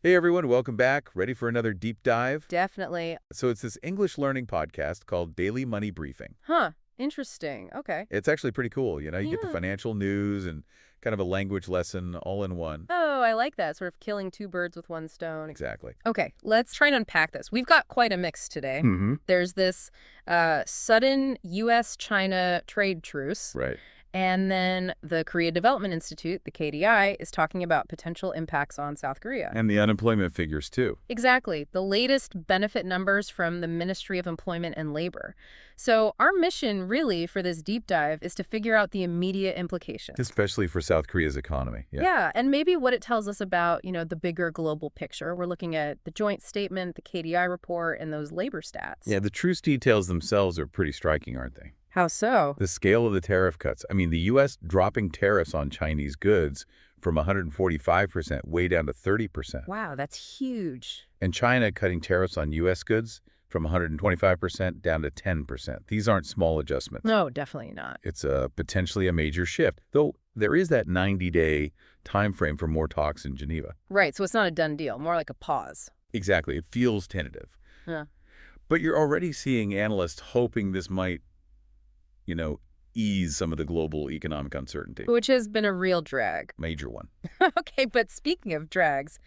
Hey everyone, welcome back. Ready for another deep dive? Definitely. So it's this English learning podcast called Daily Money Briefing. Huh. Interesting. Okay. It's actually pretty cool. You get the Yeah. financial news and kind of a language lesson all in one. Oh, I like that. Sort of killing two birds with one stone. Exactly. Okay, let's try and unpack this. We've got quite a mix today. Mm-hmm. There's this sudden U.S. China trade truce. Right. And then the Korea Development Institute, the KDI, is talking about potential impacts on South Korea. And the unemployment figures too. Exactly. The latest benefit numbers from the Ministry of Employment and Labor. So our mission, really, for this deep dive is to figure out the immediate implications. Especially for South Korea's economy. Yeah, and maybe what it tells us about, the bigger global picture. We're looking at the joint statement, the KDI report, and those labor stats. Yeah, the truce details themselves are pretty striking, aren't they? How so? The scale of the tariff cuts. I mean, the U.S. dropping tariffs on Chinese goods from 145% way down to 30%. Wow, that's huge. And China cutting tariffs on U.S. goods from 125% down to 10%. These aren't small adjustments. No, definitely not. It's potentially a major shift, though there is that 90-day time frame for more talks in Geneva. Right, so it's not a done deal, more like a pause. Exactly. It feels tentative. Yeah. But you're already seeing analysts hoping this might, ease some of the global economic uncertainty. Which has been a real drag. Major one. Okay, but speaking of drags,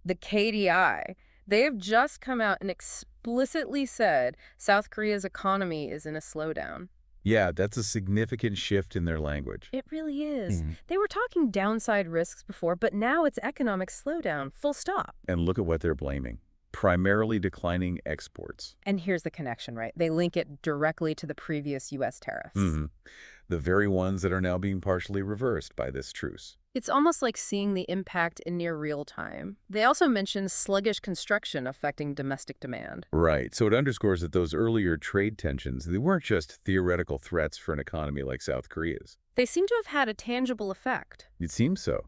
the KDI, they have just come out and explicitly said South Korea's economy is in a slowdown. Yeah, that's a significant shift in their language. It really is. Mhm. They were talking downside risks before, but now it's economic slowdown, full stop. And look at what they're blaming. Primarily declining exports. And here's the connection, right? They link it directly to the previous U.S. tariffs. Hmm. The very ones that are now being partially reversed by this truce. It's almost like seeing the impact in near real time. They also mention sluggish construction affecting domestic demand. Right. So it underscores that those earlier trade tensions, they weren't just theoretical threats for an economy like South Korea's. They seem to have had a tangible effect. It seems so.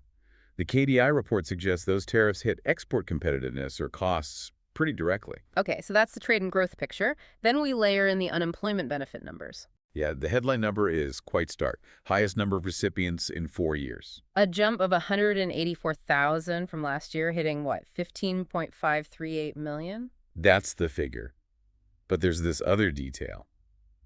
The KDI report suggests those tariffs hit export competitiveness or costs pretty directly. Okay, so that's the trade and growth picture. Then we layer in the unemployment benefit numbers. Yeah, the headline number is quite stark. Highest number of recipients in 4 years. A jump of 184,000 from last year, hitting what, 15.538 million? That's the figure. But there's this other detail.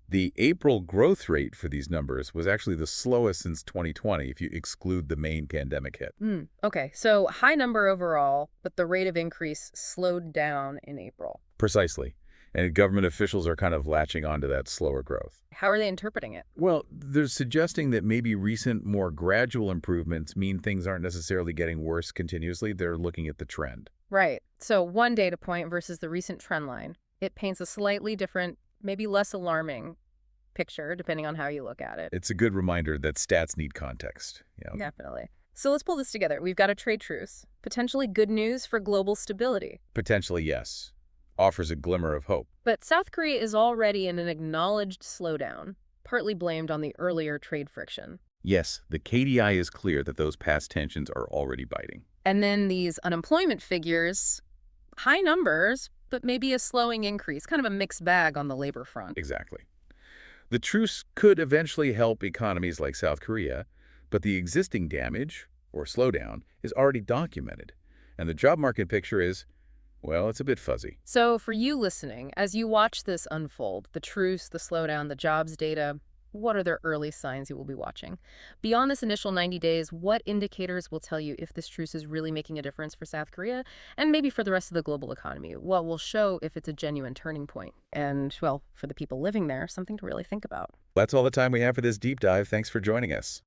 The April growth rate for these numbers was actually the slowest since 2020 if you exclude the main pandemic hit. Okay, so high number overall, but the rate of increase slowed down in April. Precisely. And government officials are kind of latching onto that slower growth. How are they interpreting it? Well, they're suggesting that maybe recent, more gradual improvements mean things aren't necessarily getting worse continuously. They're looking at the trend. Right, so one data point versus the recent trend line. It paints a slightly different, maybe less alarming picture, depending on how you look at it. It's a good reminder that stats need context. Definitely. So let's pull this together. We've got a trade truce. Potentially good news for global stability. Potentially, yes. Offers a glimmer of hope. But South Korea is already in an acknowledged slowdown, partly blamed on the earlier trade friction. Yes, the KDI is clear that those past tensions are already biting. And then these unemployment figures, high numbers, but maybe a slowing increase, kind of a mixed bag on the labor front. Exactly. The truce could eventually help economies like South Korea, but the existing damage, or slowdown, is already documented. And the job market picture is, well, it's a bit fuzzy. So for you listening, as you watch this unfold, the truce, the slowdown, the jobs data, what are the early signs you will be watching? Beyond this initial 90 days, what indicators will tell you if this truce is really making a difference for South Korea and maybe for the rest of the global economy? What will show if it's a genuine turning point? And, well, for the people living there, something to really think about. That's all the time we have for this deep dive. Thanks for joining us.